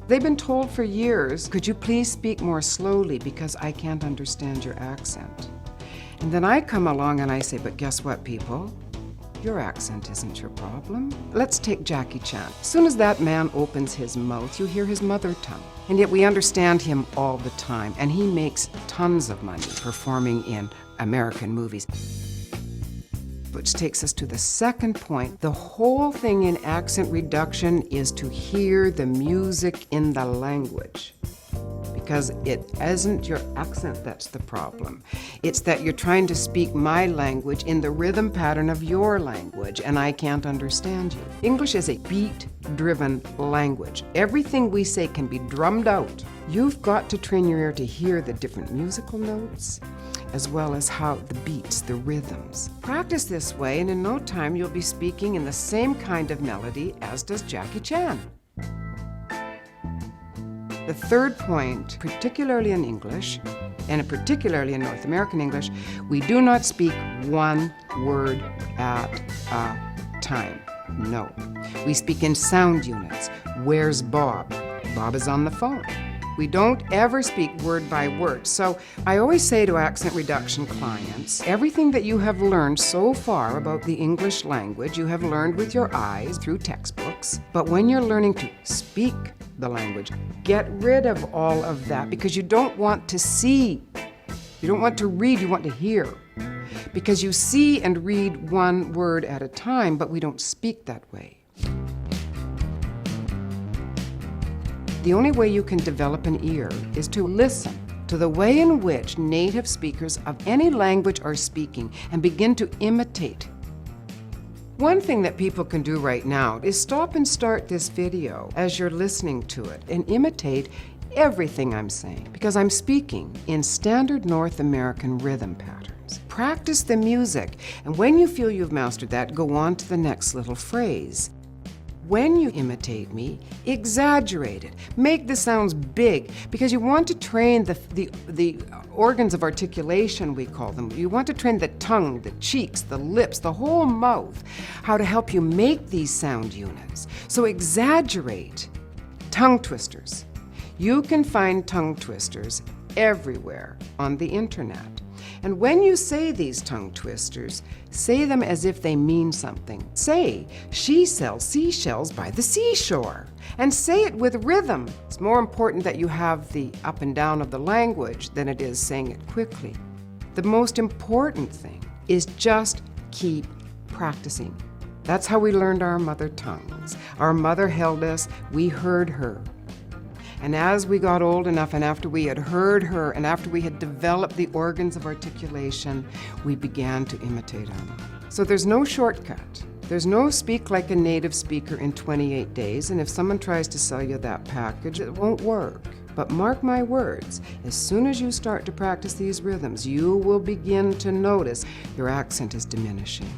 They've been told for years, could you please speak more slowly because I can't understand your accent. And then I come along and I say, but guess what, people? Your accent isn't your problem. Let's take Jackie Chan. As soon as that man opens his mouth, you hear his mother tongue. And yet we understand him all the time, and he makes tons of money performing in American movies. Which takes us to the second point. The whole thing in accent reduction is to hear the music in the language. Because it isn't your accent that's the problem. It's that you're trying to speak my language in the rhythm pattern of your language, and I can't understand you. English is a beat-driven language. Everything we say can be drummed out. You've got to train your ear to hear the different musical notes, as well as how the beats, the rhythms. Practice this way, and in no time you'll be speaking in the same kind of melody as does Jackie Chan. The third point, particularly in English, and particularly in North American English, we do not speak one word at a time. No. We speak in sound units. Where's Bob? Bob is on the phone. We don't ever speak word by word. So I always say to accent reduction clients, everything that you have learned so far about the English language, you have learned with your eyes through textbooks. But when you're learning to speak the language, get rid of all of that, because you don't want to see. You don't want to read, you want to hear. Because you see and read one word at a time, but we don't speak that way. The only way you can develop an ear is to listen to the way in which native speakers of any language are speaking and begin to imitate. One thing that people can do right now is stop and start this video as you're listening to it and imitate everything I'm saying, because I'm speaking in standard North American rhythm patterns. Practice the music, and when you feel you've mastered that, go on to the next little phrase. When you imitate me, exaggerate it. Make the sounds big, because you want to train the organs of articulation, we call them. You want to train the tongue, the cheeks, the lips, the whole mouth, how to help you make these sound units. So exaggerate. Tongue twisters. You can find tongue twisters everywhere on the internet. And when you say these tongue twisters, say them as if they mean something. Say, she sells seashells by the seashore. And say it with rhythm. It's more important that you have the up and down of the language than it is saying it quickly. The most important thing is just keep practicing. That's how we learned our mother tongues. Our mother held us, we heard her. And as we got old enough, and after we had heard her, and after we had developed the organs of articulation, we began to imitate our mother. So there's no shortcut. There's no speak like a native speaker in 28 days, and if someone tries to sell you that package, it won't work. But mark my words, as soon as you start to practice these rhythms, you will begin to notice your accent is diminishing.